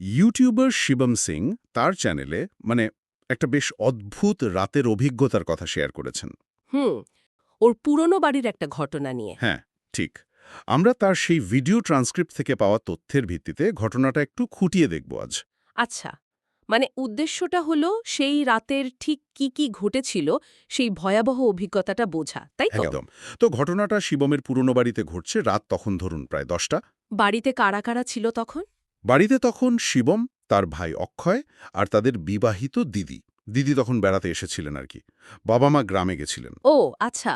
YouTuber Shivam Singh তার চ্যানেলে একটা বেশ অদ্ভুত রাতের অভিজ্ঞতার কথা শেয়ার করেছেন। হুম। ওর পুরনো বাড়ির একটা ঘটনা নিয়ে। হ্যাঁ, ঠিক। আমরা তার সেই ভিডিও ট্রান্সক্রিপ্ট থেকে পাওয়া তথ্যের ভিত্তিতে ঘটনাটা একটু খুঁটিয়ে দেখব আজ। আচ্ছা, মানে উদ্দেশ্যটা হলো সেই রাতের ঠিক কি কি ঘটেছিল সেই ভয়াবহ অভিজ্ঞতাটা বোঝা, তাই তো? একদম। তো ঘটনাটা শিবমের পুরনো বাড়িতে ঘটছে, রাত তখন ধরুন প্রায় 10টা। বাড়িতে কারা কারা ছিল তখন? বাড়িতে তখন শিবম, তার ভাই অক্ষয় আর তাদের বিবাহিত দিদি। দিদি তখন বেড়াতে এসেছিলেন আর কি। বাবা মা গ্রামে গেছিলেন। ও আচ্ছা,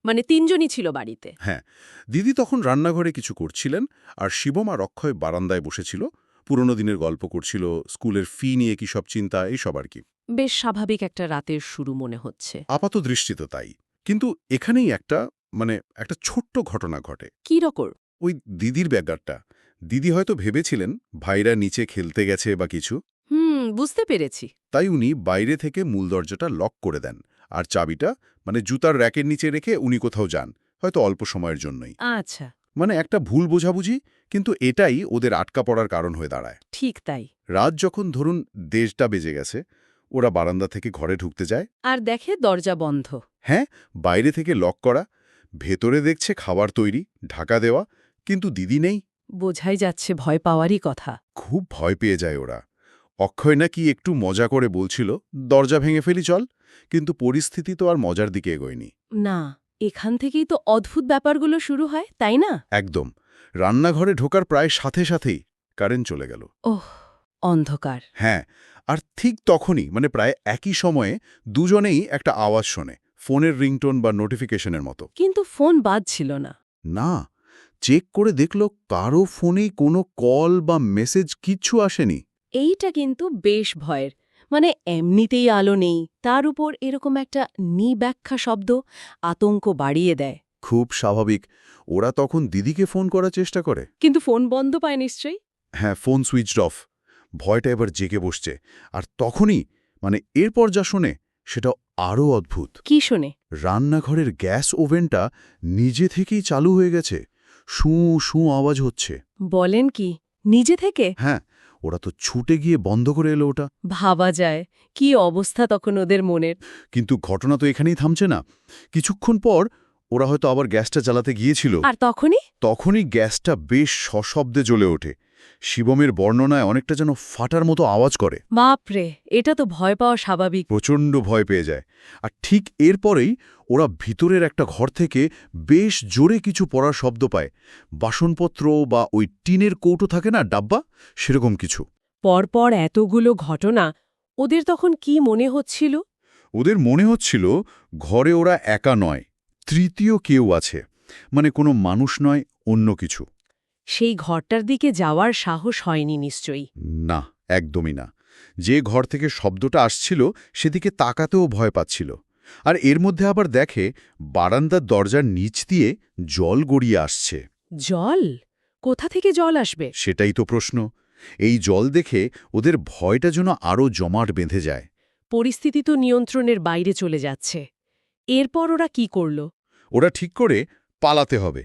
মানে তিনজনই ছিল বাড়িতে। হ্যাঁ, দিদি তখন রান্নাঘরে কিছু করছিলেন, আর শিবম আর অক্ষয় বারান্দায় বসেছিল। পুরনো দিনের গল্প করছিল, স্কুলের ফি নিয়ে কি সব চিন্তা, এইসব আর কি। বেশ স্বাভাবিক একটা রাতের শুরু মনে হচ্ছে। আপাত দৃষ্টিতে তাই। কিন্তু এখানেই একটা ছোট্ট ঘটনা ঘটে। কি রকম? ওই দিদির ব্যাপারটা। দিদি হয়তো ভেবেছিলেন ভাইরা নিচে খেলতে গেছে বা কিছু। বুঝতে পেরেছি। তাই উনি বাইরে থেকে মূল দরজাটা লক করে দেন, আর চাবিটা জুতার র্যাকের নিচে রেখে উনি কোথাও যান, হয়তো অল্প সময়ের জন্যই। আচ্ছা, একটা ভুল বোঝাবুঝি, কিন্তু এটাই ওদের আটকা পড়ার কারণ হয়ে দাঁড়ায়। ঠিক তাই। রাত যখন ধরুন 1:30টা বেজে গেছে, ওরা বারান্দা থেকে ঘরে ঢুকতে যায়। আর দেখে দরজা বন্ধ। হ্যাঁ, বাইরে থেকে লক করা। ভেতরে দেখছে খাবার তৈরি, ঢাকা দেওয়া, কিন্তু দিদি নেই। বোঝাই যাচ্ছে ভয় পাওয়ারই কথা। খুব ভয় পেয়ে যায় ওরা। অক্ষয় নাকি একটু মজা করে বলছিল, দরজা ভেঙে ফেলি চল, কিন্তু পরিস্থিতি তো আর মজার দিকে এগোয়নি। না, এখান থেকেই তো অদ্ভুত ব্যাপারগুলো শুরু হয়, তাই না? একদম। রান্নাঘরে ঢোকার প্রায় সাথে সাথেই কারেন্ট চলে গেল। ওহ, অন্ধকার। হ্যাঁ, আর ঠিক তখনই প্রায় একই সময়ে দুজনেই একটা আওয়াজ শোনে, ফোনের রিংটোন বা নোটিফিকেশনের মতো। কিন্তু ফোন বাজছিল না। না, চেক করে দেখল কারো ফোনেই কোনো কল বা মেসেজ কিচ্ছু আসেনি। এইটা কিন্তু বেশ ভয়ের। মানে এমনিতেই আলো নেই, তার উপর এরকম একটা নিব্যাখ্যা শব্দ আতঙ্ক বাড়িয়ে দেয়। খুব স্বাভাবিক। ওরা তখন দিদিকে ফোন করার চেষ্টা করে। কিন্তু ফোন বন্ধ পায় নিশ্চয়ই। হ্যাঁ, ফোন সুইচড অফ। ভয়টা এবার জেগে বসছে। আর তখনই এরপর যা শোনে সেটা আরও অদ্ভুত। কি শোনে? রান্নাঘরের গ্যাস ওভেনটা নিজে থেকেই চালু হয়ে গেছে। শু শু আওয়াজ হচ্ছে। বলেন কি, নিজে থেকে? হ্যাঁ, ওরা তো ছুটে গিয়ে বন্ধ করে এলো ওটা। ভাবা যায় কি অবস্থা তখন ওদের মনের। কিন্তু ঘটনা তো এখানেই থামছে না। কিছুক্ষণ পর ওরা হয়তো আবার গ্যাসটা জ্বালাতে গিয়েছিল। আর তখনই? তখনই গ্যাসটা বেশ সশব্দে জ্বলে ওঠে। শিবমের বর্ণনায় অনেকটা যেন ফাটার মতো আওয়াজ করে। বাপরে, এটা তো ভয় পাওয়া স্বাভাবিক। প্রচণ্ড ভয় পেয়ে যায়। আর ঠিক এরপরেই ওরা ভিতরের একটা ঘর থেকে বেশ জোরে কিছু পড়ার শব্দ পায়। বাসনপত্র বা ওই টিনের কৌটো থাকে না, ডাব্বা, সেরকম কিছু। পরপর এতগুলো ঘটনা, ওদের তখন কি মনে হচ্ছিল? ওদের মনে হচ্ছিল ঘরে ওরা একা নয়, তৃতীয় কেউ আছে। কোনো মানুষ নয়, অন্য কিছু। সেই ঘরটার দিকে যাওয়ার সাহস হয়নি নিশ্চয়ই। না, একদমই না। যে ঘর থেকে শব্দটা আসছিল সেদিকে তাকাতেও ভয় পাচ্ছিল। আর এর মধ্যে আবার দেখে বারান্দার দরজার নিচ দিয়ে জল গড়িয়ে আসছে। জল? কোথা থেকে জল আসবে? সেটাই তো প্রশ্ন। এই জল দেখে ওদের ভয়টা যেন আরও জমাট বেঁধে যায়। পরিস্থিতি তো নিয়ন্ত্রণের বাইরে চলে যাচ্ছে। এরপর ওরা কি করল? ওরা ঠিক করে পালাতে হবে।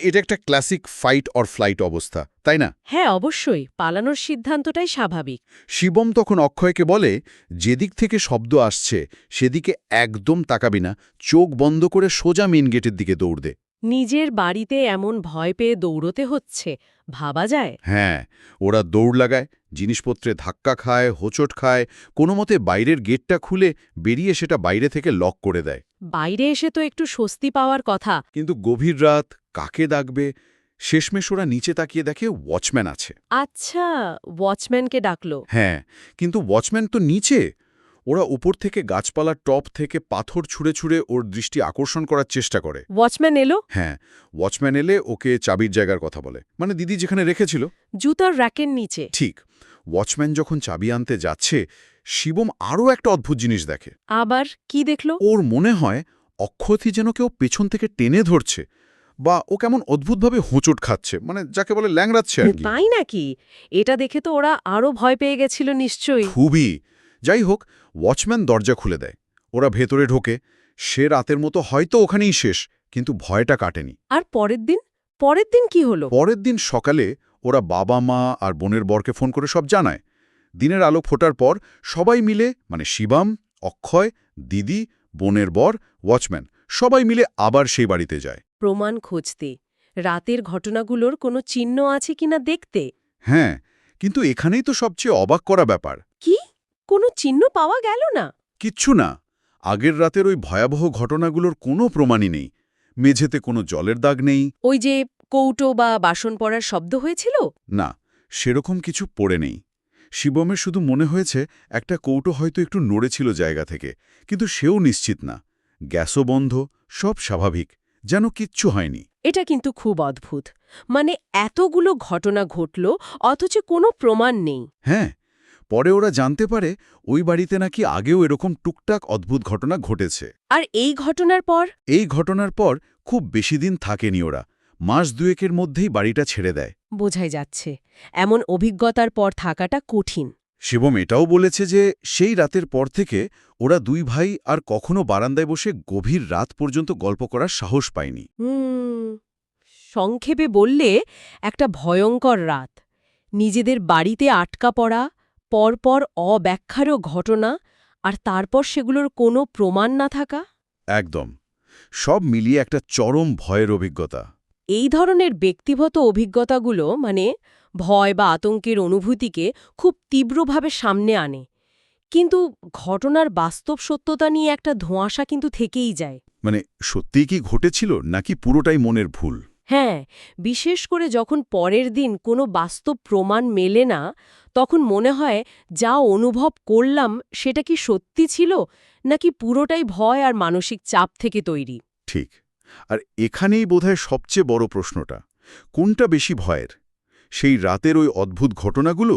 এটা একটা ক্লাসিক ফাইট অর ফ্লাইট অবস্থা, তাই না? হ্যাঁ, অবশ্যই পালানোর সিদ্ধান্তটাই স্বাভাবিক। শিবম তখন অক্ষয়কে বলে, যেদিক থেকে শব্দ আসছে সেদিকে একদম তাকাবি না, চোখ বন্ধ করে সোজা মেন গেটের দিকে দৌড় দে। নিজের বাড়িতে এমন ভয় পেয়ে দৌড়তে হচ্ছে, ভাবা যায়? হ্যাঁ, ওরা দৌড় লাগায়, জিনিসপত্রে ধাক্কা খায়, হোঁচট খায়, কোনোমতে বাইরের গেটটা খুলে বেরিয়ে সেটা বাইরে থেকে লক করে দেয়। বাইরে এসে তো একটু স্বস্তি পাওয়ার কথা। কিন্তু গভীর রাত, কাকে ডাকবে? শেষমেশ ওরা নিচে তাকিয়ে দেখে ওয়াচম্যান আছে। আচ্ছা, ওয়াচম্যানকে ডাকলো। হ্যাঁ, কিন্তু ওয়াচম্যান তো নিচে। ওরা উপর থেকে গাছপালার টপ থেকে পাথর ছুঁড়ে ছুঁড়ে ওর দৃষ্টি আকর্ষণ করার চেষ্টা করে। ওয়াচম্যান এলো? হ্যাঁ, ওয়াচম্যান এলে ওকে চাবির জায়গার কথা বলে, দিদি যেখানে রেখেছিল। জুতার র্যাকের নিচে। ঠিক। ওয়াচম্যান যখন চাবি আনতে যাচ্ছে, শিবম আরও একটা অদ্ভুত জিনিস দেখে। আবার কি দেখলো? ওর মনে হয় অক্ষতই যেন কেউ পেছন থেকে টেনে ধরছে, বা ও কেমন অদ্ভুতভাবে হোঁচট খাচ্ছে, যাকে বলে ল্যাংড়াচ্ছে আর কি। তাই নাকি? এটা দেখে তো ওরা আরো ভয় পেয়ে গেছিল নিশ্চয়ই। খুবই। যাই হোক, ওয়াচম্যান দরজা খুলে দেয়। ওরা ভেতরে ঢোকে। সে রাতের মতো হয়তো ওখানেই শেষ, কিন্তু ভয়টা কাটেনি। আর পরের দিন? পরের দিন কি হলো? পরের দিন সকালে ওরা বাবা মা আর বোনের বরকে ফোন করে সব জানায়। দিনের আলো ফোটার পর সবাই মিলে মানে শিবাম, অক্ষয়, দিদি, বোনের বর, ওয়াচম্যান সবাই মিলে আবার সেই বাড়িতে যায়। প্রমাণ খুঁজতে, রাতের ঘটনাগুলোর কোনো চিহ্ন আছে কিনা দেখতে। হ্যাঁ, কিন্তু এখানেই তো সবচেয়ে অবাক করা ব্যাপার। কি? কোনো চিহ্ন পাওয়া গেল না? কিচ্ছু না। আগের রাতের ওই ভয়াবহ ঘটনাগুলোর কোনো প্রমাণই নেই। মেঝেতে কোনো জলের দাগ নেই। ওই যে কৌটো বা বাসন পড়ার শব্দ হয়েছিল? না, সেরকম কিছু পড়ে নেই। শিবমের শুধু মনে হয়েছে একটা কৌটো হয়তো একটু নড়েছিল জায়গা থেকে, কিন্তু সেও নিশ্চিত না। গ্যাসও বন্ধ, সব স্বাভাবিক, যেন কিচ্ছু হয়নি। এটা কিন্তু খুব অদ্ভুত। মানে এতগুলো ঘটনা ঘটল অথচ কোনো প্রমাণ নেই। হ্যাঁ, পরে ওরা জানতে পারে ওই বাড়িতে নাকি আগেও এরকম টুকটাক অদ্ভুত ঘটনা ঘটেছে। আর এই ঘটনার পর? এই ঘটনার পর খুব বেশি দিন থাকেনি ওরা। মাস দুয়েকের মধ্যেই বাড়িটা ছেড়ে দেয়। বোঝাই যাচ্ছে, এমন অভিজ্ঞতার পর থাকাটা কঠিন। শিবম এটাও বলেছে যে সেই রাতের পর থেকে ওরা দুই ভাই আর কখনো বারান্দায় বসে গভীর রাত পর্যন্ত গল্প করার সাহস পায়নি। সংক্ষেপে বললে একটা ভয়ঙ্কর রাত। নিজেদের বাড়িতে আটকা পড়া, পরপর অব্যাখ্যারও ঘটনা, আর তারপর সেগুলোর কোনো প্রমাণ না থাকা। একদম। সব মিলিয়ে একটা চরম ভয়ের অভিজ্ঞতা। এই ধরনের ব্যক্তিগত অভিজ্ঞতাগুলো মানে ভয় বা আতঙ্কের অনুভূতিকে খুব তীব্রভাবে সামনে আনে, কিন্তু ঘটনার বাস্তব সত্যতা নিয়ে একটা ধোঁয়াশা কিন্তু থেকেই যায়। মানে সত্যিই কি ঘটেছিল নাকি পুরোটাই মনের ভুল? হ্যাঁ, বিশেষ করে যখন পরের দিন কোনো বাস্তব প্রমাণ মেলে না, তখন মনে হয় যা অনুভব করলাম সেটা কি সত্যি ছিল নাকি পুরোটাই ভয় আর মানসিক চাপ থেকে তৈরি। ঠিক। আর এখানেই বোধহয় সবচেয়ে বড় প্রশ্নটা, কোনটা বেশি ভয়ের? সেই রাতের ওই অদ্ভুত ঘটনাগুলো,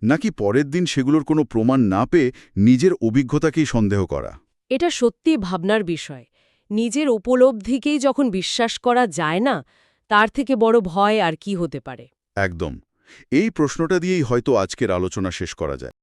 নাকি পরের দিন সেগুলোর কোনো প্রমাণ না পেয়ে নিজের অভিজ্ঞতাকেই সন্দেহ করা? এটা সত্যি ভাবনার বিষয়। নিজের উপলব্ধিকেই যখন বিশ্বাস করা যায় না, তার থেকে বড় ভয় আর কি হতে পারে। একদম। এই প্রশ্নটা দিয়েই হয়তো আজকের আলোচনা শেষ করা যায়।